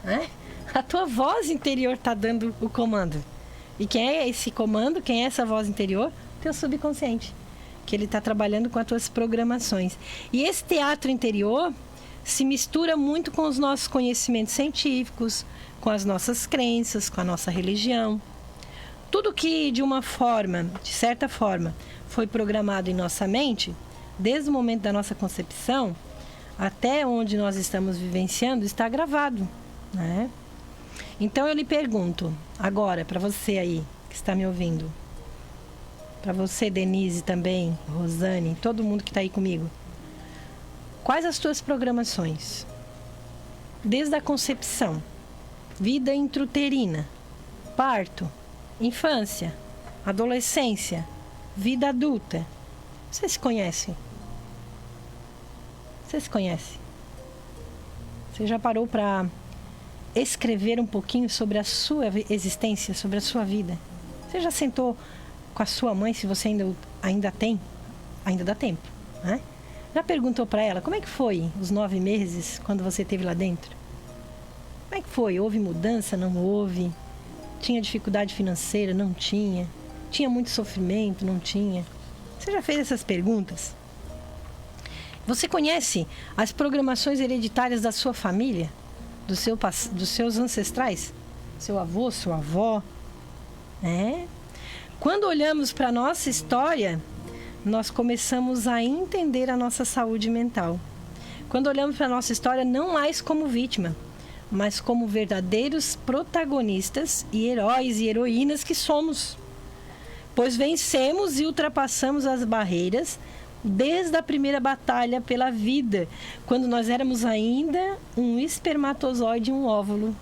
Né? A tua voz interior está dando o comando. E quem é esse comando? Quem é essa voz interior? Teu subconsciente. Que ele está trabalhando com as tuas programações. E esse teatro interior se mistura muito com os nossos conhecimentos científicos, com as nossas crenças, com a nossa religião. Tudo que de certa forma, foi programado em nossa mente, desde o momento da nossa concepção até onde nós estamos vivenciando, está gravado, né? Então eu lhe pergunto, agora, para você aí que está me ouvindo, para você, Denise também, Rosane, todo mundo que está aí comigo, quais as tuas programações? Desde a concepção, vida intrauterina, parto, infância, adolescência, vida adulta. Você se conhece? Você se conhece? Você já parou para escrever um pouquinho sobre a sua existência, sobre a sua vida? Você já sentou com a sua mãe, se você ainda tem? Ainda dá tempo, né? Já perguntou para ela como é que foi os 9 meses quando você esteve lá dentro? Como é que foi? Houve mudança? Não houve? Tinha dificuldade financeira? Não tinha? Tinha muito sofrimento? Não tinha? Você já fez essas perguntas? Você conhece as programações hereditárias da sua família? Dos seus ancestrais? Seu avô, sua avó? Quando olhamos para a nossa história, nós começamos a entender a nossa saúde mental. Quando olhamos para a nossa história, não mais como vítima, mas como verdadeiros protagonistas e heróis e heroínas que somos. Pois vencemos e ultrapassamos as barreiras desde a primeira batalha pela vida, quando nós éramos ainda um espermatozoide e um óvulo.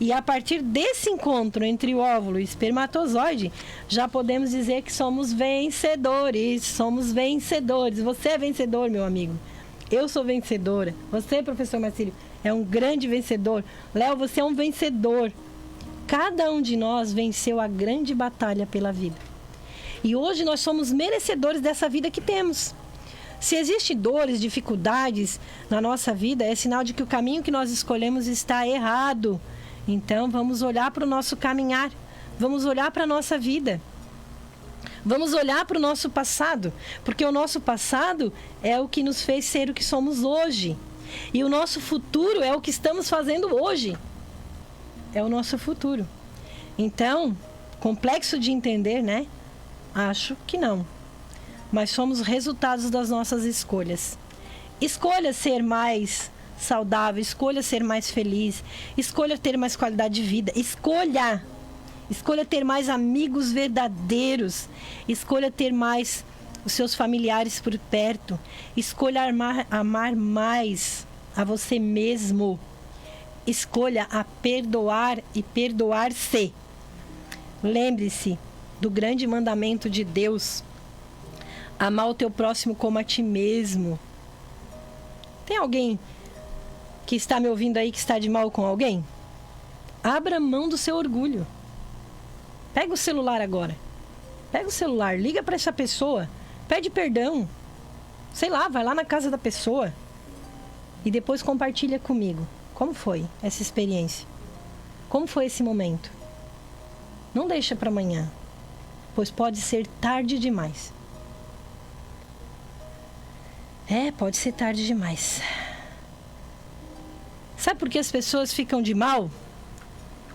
E a partir desse encontro entre o óvulo e o espermatozoide, já podemos dizer que somos vencedores. Somos vencedores. Você é vencedor, meu amigo. Eu sou vencedora. Você, professor Marcílio, é um grande vencedor. Léo, você é um vencedor. Cada um de nós venceu a grande batalha pela vida. E hoje nós somos merecedores dessa vida que temos. Se existem dores, dificuldades na nossa vida, é sinal de que o caminho que nós escolhemos está errado. Então, vamos olhar para o nosso caminhar. Vamos olhar para a nossa vida. Vamos olhar para o nosso passado. Porque o nosso passado é o que nos fez ser o que somos hoje. E o nosso futuro é o que estamos fazendo hoje. É o nosso futuro. Então, complexo de entender, né? Acho que não. Mas somos resultados das nossas escolhas. Escolha ser mais saudável, escolha ser mais feliz, escolha ter mais qualidade de vida, escolha ter mais amigos verdadeiros, escolha ter mais os seus familiares por perto. Escolha amar mais a você mesmo. Escolha a perdoar e perdoar-se. Lembre-se do grande mandamento de Deus: amar o teu próximo como a ti mesmo. Tem alguém que está me ouvindo aí que está de mal com alguém? Abra mão do seu orgulho. Pega o celular agora. Pega o celular, liga para essa pessoa, pede perdão. Sei lá, vai lá na casa da pessoa e depois compartilha comigo. Como foi essa experiência? Como foi esse momento? Não deixa para amanhã, pois pode ser tarde demais. Pode ser tarde demais. Sabe por que as pessoas ficam de mal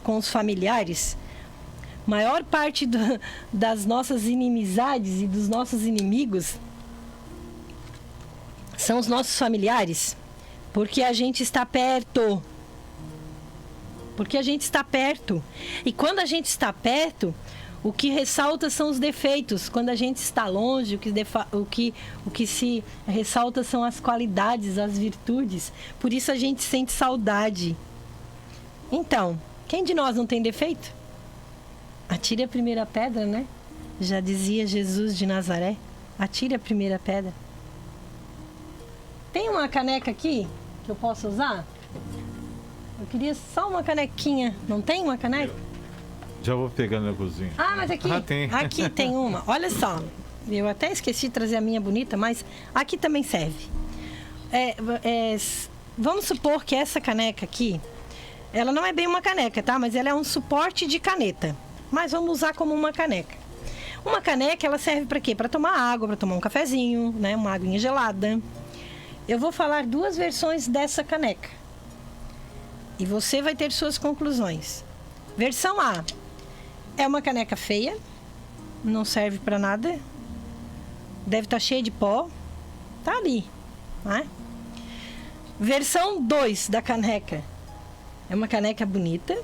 com os familiares? Maior parte das nossas inimizades e dos nossos inimigos são os nossos familiares, porque a gente está perto. Porque a gente está perto. E quando a gente está perto, o que ressalta são os defeitos. Quando a gente está longe, o que se ressalta são as qualidades, as virtudes. Por isso a gente sente saudade. Então, quem de nós não tem defeito? Atire a primeira pedra, né? Já dizia Jesus de Nazaré. Atire a primeira pedra. Tem uma caneca aqui que eu posso usar? Eu queria só uma canequinha. Não tem uma caneca? Já vou pegar na cozinha. Ah, mas aqui, tem. Aqui tem uma. Olha só. Eu até esqueci de trazer a minha bonita, mas aqui também serve. Vamos supor que essa caneca aqui, ela não é bem uma caneca, tá? Mas ela é um suporte de caneta. Mas vamos usar como uma caneca. Uma caneca, ela serve para quê? Para tomar água, para tomar um cafezinho, né? Uma aguinha gelada. Eu vou falar 2 versões dessa caneca. E você vai ter suas conclusões. Versão A. É uma caneca feia. Não serve para nada. Deve estar cheia de pó. Tá ali, né? Versão 2 da caneca. É uma caneca bonita.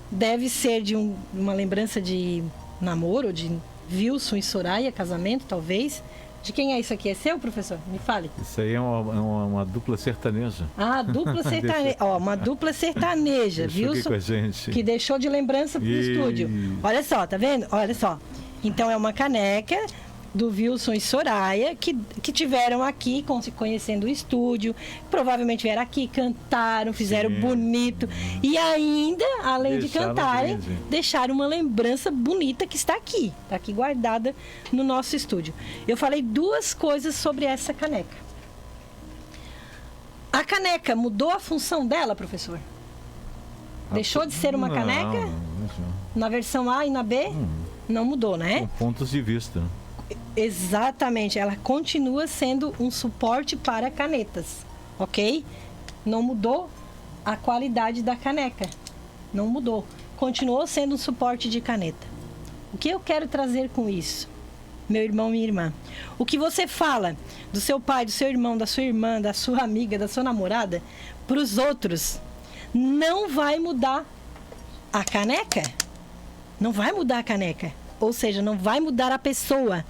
Deve ser de uma lembrança de namoro, de Wilson e Soraya, casamento, talvez. De quem é isso aqui? É seu, professor? Me fale. Isso aí é uma dupla sertaneja. Ah, dupla sertaneja. Uma dupla sertaneja, Wilson, com a gente. Que deixou de lembrança pro estúdio. Olha só, tá vendo? Olha só. Então, é uma caneca do Wilson e Soraya, que tiveram aqui, conhecendo o estúdio, provavelmente vieram aqui, cantaram, fizeram bonito, e ainda, além de cantarem, deixaram uma lembrança bonita que está aqui guardada no nosso estúdio. Eu falei 2 coisas sobre essa caneca. A caneca mudou a função dela, professor? Deixou de ser uma caneca? Não. Na versão A e na B? Não mudou, né? Com pontos de vista. Exatamente, ela continua sendo um suporte para canetas, ok? Não mudou a qualidade da caneca, não mudou, continuou sendo um suporte de caneta. O que eu quero trazer com isso, meu irmão, minha irmã? O que você fala do seu pai, do seu irmão, da sua irmã, da sua amiga, da sua namorada, para os outros, não vai mudar a caneca, não vai mudar a caneca. Ou seja, não vai mudar a pessoa,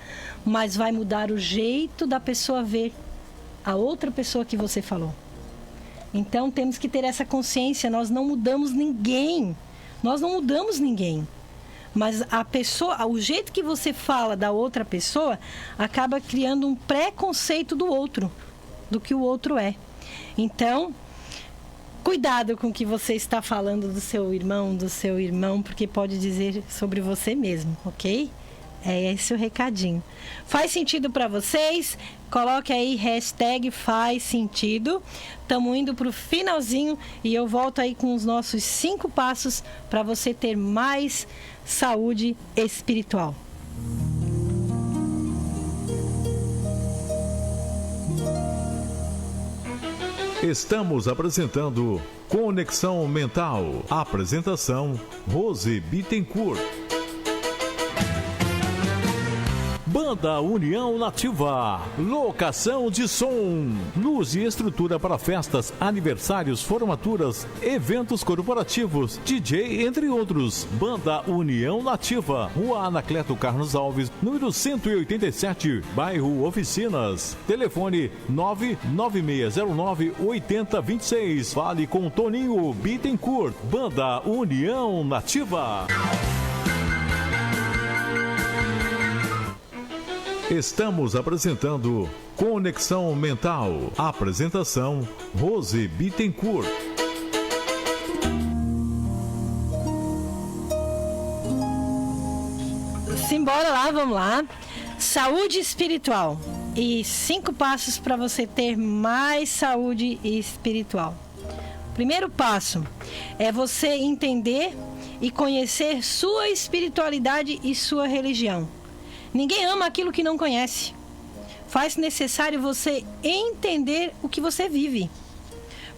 mas vai mudar o jeito da pessoa ver a outra pessoa que você falou. Então, temos que ter essa consciência. Nós não mudamos ninguém. Nós não mudamos ninguém. Mas a pessoa, o jeito que você fala da outra pessoa, acaba criando um preconceito do outro, do que o outro é. Então, cuidado com o que você está falando do seu irmão, porque pode dizer sobre você mesmo, ok? É esse o recadinho. Faz sentido para vocês? Coloque aí hashtag faz sentido. Estamos indo para o finalzinho e eu volto aí com os nossos 5 passos para você ter mais saúde espiritual. Estamos apresentando Conexão Mental. Apresentação: Rose Bittencourt. Banda União Nativa, locação de som, luz e estrutura para festas, aniversários, formaturas, eventos corporativos, DJ, entre outros. Banda União Nativa, Rua Anacleto Carlos Alves, número 187, bairro Oficinas. Telefone 99609-8026. Fale com Toninho Bittencourt. Banda União Nativa. Estamos apresentando Conexão Mental. Apresentação Rose Bittencourt. Simbora lá, vamos lá. Saúde espiritual. E 5 passos para você ter mais saúde espiritual. Primeiro passo é você entender e conhecer sua espiritualidade e sua religião. Ninguém ama aquilo que não conhece. Faz necessário você entender o que você vive.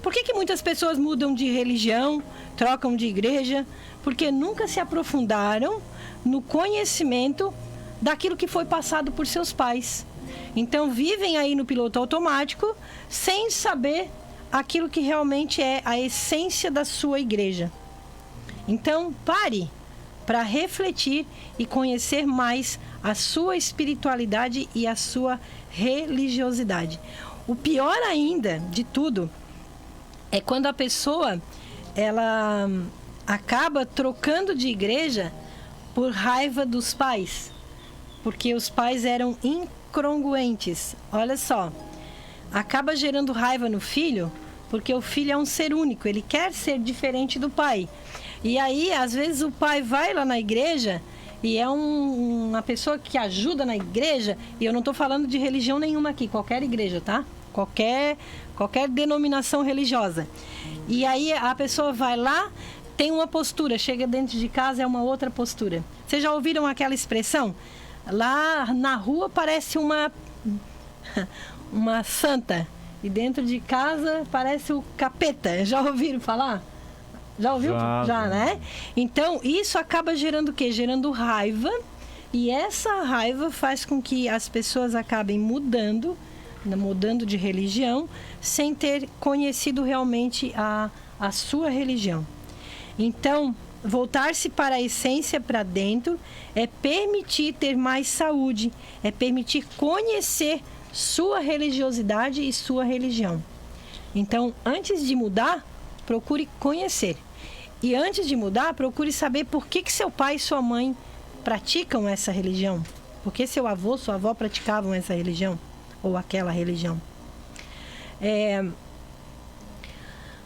Por que muitas pessoas mudam de religião, trocam de igreja? Porque nunca se aprofundaram no conhecimento daquilo que foi passado por seus pais. Então vivem aí no piloto automático, sem saber aquilo que realmente é a essência da sua igreja. Então pare para refletir e conhecer mais a sua espiritualidade e a sua religiosidade. O pior ainda de tudo é quando a pessoa ela acaba trocando de igreja por raiva dos pais, porque os pais eram incongruentes. Olha só, acaba gerando raiva no filho, porque o filho é um ser único, ele quer ser diferente do pai. E aí, às vezes, o pai vai lá na igreja e é uma pessoa que ajuda na igreja, e eu não estou falando de religião nenhuma aqui, qualquer igreja, tá? Qualquer denominação religiosa. E aí a pessoa vai lá, tem uma postura, chega dentro de casa é uma outra postura. Vocês já ouviram aquela expressão? Lá na rua parece uma santa, e dentro de casa parece o capeta. Já ouviram falar? Já ouviu? Já, né? Então, isso acaba gerando o quê? Gerando raiva. E essa raiva faz com que as pessoas acabem mudando de religião, sem ter conhecido realmente a sua religião. Então, voltar-se para a essência, para dentro, é permitir ter mais saúde, é permitir conhecer sua religiosidade e sua religião. Então, antes de mudar, procure conhecer. E antes de mudar, procure saber por que seu pai e sua mãe praticam essa religião. Por que seu avô, sua avó praticavam essa religião ou aquela religião.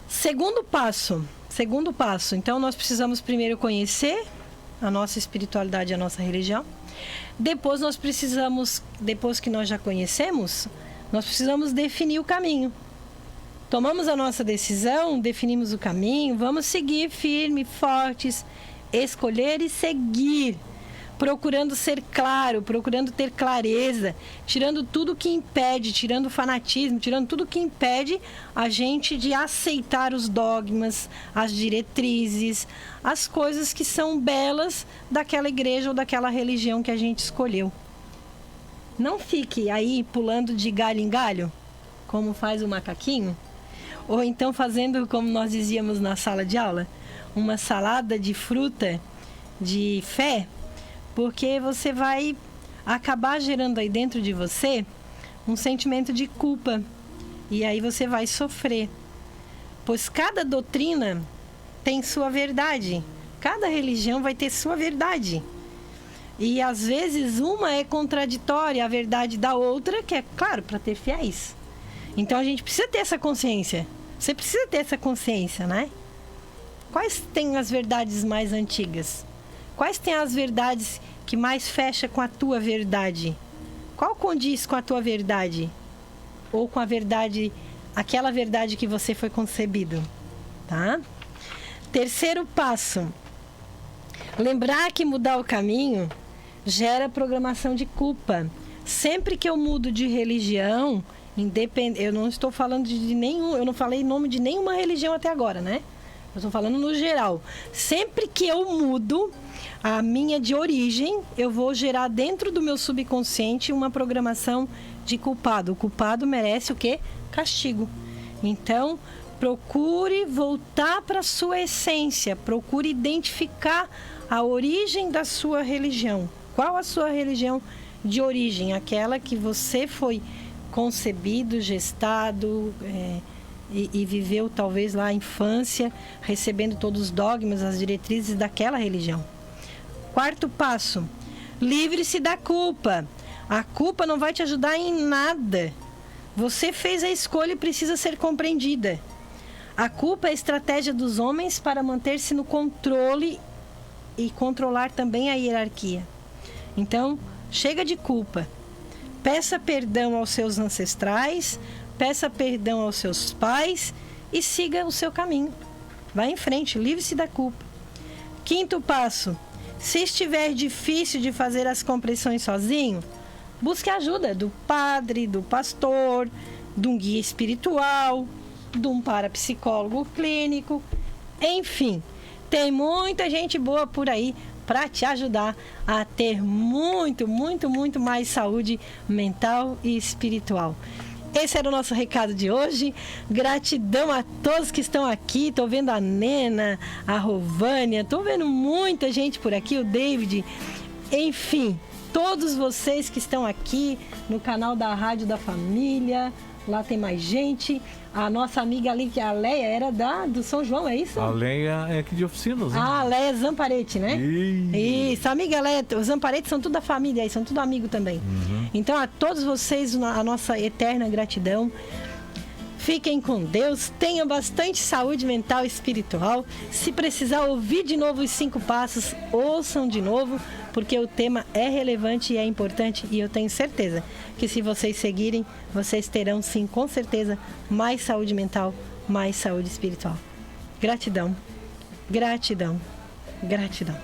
Segundo passo. Então, nós precisamos primeiro conhecer a nossa espiritualidade e a nossa religião. Depois depois que nós já conhecemos, nós precisamos definir o caminho. Tomamos a nossa decisão, definimos o caminho, vamos seguir firmes, fortes, escolher e seguir, procurando ser claro, procurando ter clareza, tirando tudo que impede, tirando o fanatismo, tirando tudo que impede a gente de aceitar os dogmas, as diretrizes, as coisas que são belas daquela igreja ou daquela religião que a gente escolheu. Não fique aí pulando de galho em galho, como faz o macaquinho, ou então fazendo, como nós dizíamos na sala de aula, uma salada de fruta de fé, porque você vai acabar gerando aí dentro de você um sentimento de culpa. E aí você vai sofrer. Pois cada doutrina tem sua verdade. Cada religião vai ter sua verdade. E às vezes uma é contraditória à verdade da outra, que é, claro, para ter fiéis. Então a gente precisa ter essa consciência. Você precisa ter essa consciência, né? Quais têm as verdades mais antigas? Quais têm as verdades que mais fecha com a tua verdade? Qual condiz com a tua verdade? Ou com a verdade, aquela verdade que você foi concebido, tá? Terceiro passo. Lembrar que mudar o caminho gera programação de culpa. Sempre que eu mudo de religião, eu não estou falando de nenhum, eu não falei nome de nenhuma religião até agora, né? Eu estou falando no geral. Sempre que eu mudo a minha de origem, eu vou gerar dentro do meu subconsciente uma programação de culpado. O culpado merece o quê? Castigo. Então, procure voltar para a sua essência. Procure identificar a origem da sua religião. Qual a sua religião de origem? Aquela que você foi concebido, gestado e viveu talvez lá a infância, recebendo todos os dogmas, as diretrizes daquela religião. Quarto passo, livre-se da culpa. A culpa não vai te ajudar em nada. Você fez a escolha e precisa ser compreendida. A culpa é a estratégia dos homens para manter-se no controle e controlar também a hierarquia. Então, chega de culpa. Peça perdão aos seus ancestrais, peça perdão aos seus pais e siga o seu caminho. Vá em frente, livre-se da culpa. Quinto passo, se estiver difícil de fazer as compressões sozinho, busque a ajuda do padre, do pastor, de um guia espiritual, de um parapsicólogo clínico, enfim, tem muita gente boa por aí para te ajudar a ter muito mais saúde mental e espiritual. Esse era o nosso recado de hoje. Gratidão a todos que estão aqui. Estou vendo a Nena, a Rovânia, estou vendo muita gente por aqui, o David. Enfim, todos vocês que estão aqui no canal da Rádio da Família. Lá tem mais gente. A nossa amiga ali, que a Leia, era do São João, é isso? A Leia é aqui de Oficinas, né? Ah, a Leia Zamparete, né? Isso, a amiga Leia, os Zamparetes são tudo da família aí, são tudo amigo também. Então, a todos vocês, a nossa eterna gratidão. Fiquem com Deus, tenham bastante saúde mental e espiritual. Se precisar ouvir de novo os 5 passos, ouçam de novo, porque o tema é relevante e é importante, e eu tenho certeza que se vocês seguirem, vocês terão sim, com certeza, mais saúde mental, mais saúde espiritual. Gratidão, gratidão, gratidão.